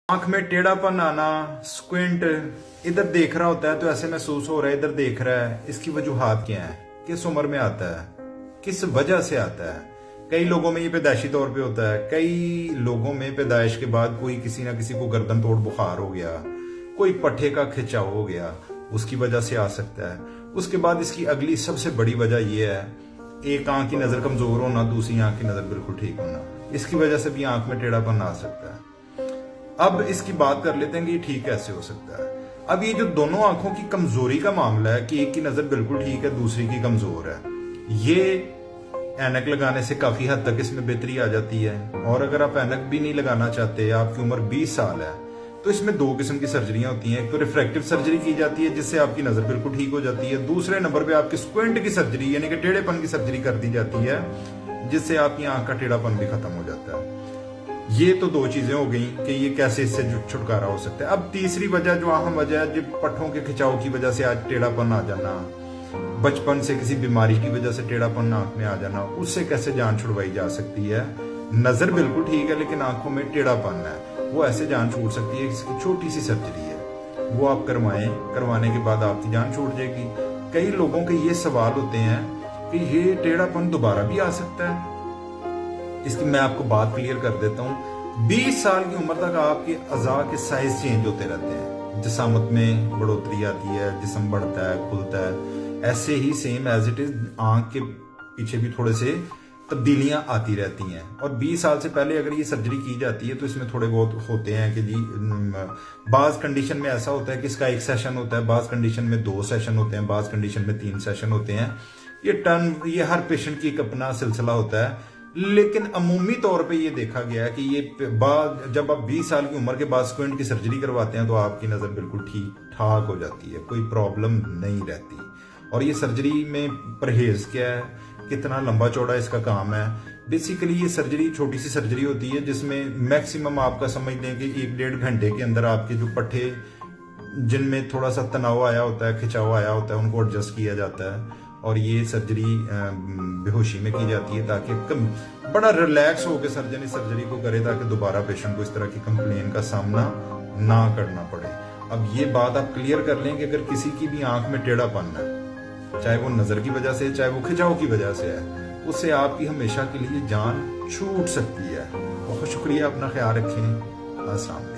आंख में टेढ़ापन आना, स्क्विंट, इधर देख रहा होता है तो ऐसे महसूस हो रहा है इधर देख रहा है, इसकी वजूहात क्या है, किस उम्र में आता है, किस वजह से आता है। कई लोगों में ये पैदाइशी तौर पे होता है, कई लोगों में पैदाइश के बाद कोई किसी ना किसी को गर्दन तोड़ बुखार हो गया, कोई पट्टे का खिंचाव हो गया, उसकी वजह से आ सकता है। उसके बाद इसकी अगली सबसे बड़ी वजह यह है, एक आंख की नजर कमजोर होना, दूसरी आंख की नजर बिल्कुल ठीक होना, इसकी वजह से भी आंख में टेढ़ापन आ सकता है। अब इसकी बात कर लेते हैं कि ये ठीक कैसे हो सकता है। अब ये जो दोनों आंखों की कमजोरी का मामला है कि एक की नजर बिल्कुल ठीक है, दूसरी की कमजोर है, ये ऐनक लगाने से काफी हद तक इसमें बेहतरी आ जाती है। और अगर आप ऐनक भी नहीं लगाना चाहते, आपकी उम्र 20 साल है, तो इसमें दो किस्म की सर्जरियां होती हैं। एक तो रिफ्रैक्टिव सर्जरी की जाती है जिससे आपकी नजर बिल्कुल ठीक हो जाती है। दूसरे नंबर पे आपकी स्क्विंट की सर्जरी यानी कि टेढ़ेपन की सर्जरी कर दी जाती है जिससे आपकी आंख का टेढ़ापन भी खत्म हो जाता है। ये तो दो चीजें हो गई कि ये कैसे इससे छुटकारा हो सकता है। अब तीसरी वजह जो अहम वजह है, जो पट्टों के खिंचाव की वजह से आज टेढ़ापन आ जाना, बचपन से किसी बीमारी की वजह से टेढ़ापन आंख में आ जाना, उससे कैसे जान छुड़वाई जा सकती है। नजर बिल्कुल ठीक है लेकिन आंखों में टेढ़ापन है, वो ऐसे जान छूट सकती है। इसकी छोटी सी सर्जरी है, वो आप करवाएं, करवाने के बाद आपकी जान छूट जाएगी। कई लोगों के ये सवाल होते हैं कि ये टेढ़ापन दोबारा भी आ सकता है। इसकी मैं आपको बात क्लियर कर देता हूँ। 20 साल की उम्र तक आपके अज़ा के साइज चेंज होते रहते हैं, जिस्मत में बढ़ोतरी आती है, जिस्म बढ़ता है, खुलता है। ऐसे ही सेम एज इट इज आंख के पीछे भी थोड़े से तब्दीलियां आती रहती हैं। और 20 साल से पहले अगर ये सर्जरी की जाती है तो इसमें थोड़े बहुत होते हैं कि जी बाज कंडीशन में ऐसा होता है कि इसका एक सेशन होता है, बाज कंडीशन में 2 सेशन होते हैं, बाज कंडीशन में 3 सेशन होते हैं। ये हर पेशेंट की एक अपना सिलसिला होता है, लेकिन अमूमी तौर पे ये देखा गया है कि ये जब आप 20 साल की उम्र के बाद स्क्विंट की सर्जरी करवाते हैं तो आपकी नज़र बिल्कुल ठीक ठाक हो जाती है, कोई प्रॉब्लम नहीं रहती। और ये सर्जरी में परहेज क्या है, कितना लंबा चौड़ा इसका काम है। बेसिकली ये सर्जरी छोटी सी सर्जरी होती है जिसमें मैक्सिमम आपका समझ लें कि 1-1.5 घंटे के अंदर आपके जो पट्टे जिनमें थोड़ा सा तनाव आया होता है, खिंचाव आया होता है, उनको एडजस्ट किया जाता है। और ये सर्जरी बेहोशी में की जाती है ताकि बड़ा रिलैक्स होकर सर्जन इस सर्जरी को करे ताकि दोबारा पेशेंट को इस तरह की कंप्लेन का सामना ना करना पड़े। अब ये बात आप क्लियर कर लें कि अगर किसी की भी आंख में टेढ़ापन है, चाहे वो नजर की वजह से, चाहे वो खिंचाव की वजह से है, उससे आपकी हमेशा के लिए जान छूट सकती है। बहुत शुक्रिया, अपना ख्याल रखें। अस्सलाम।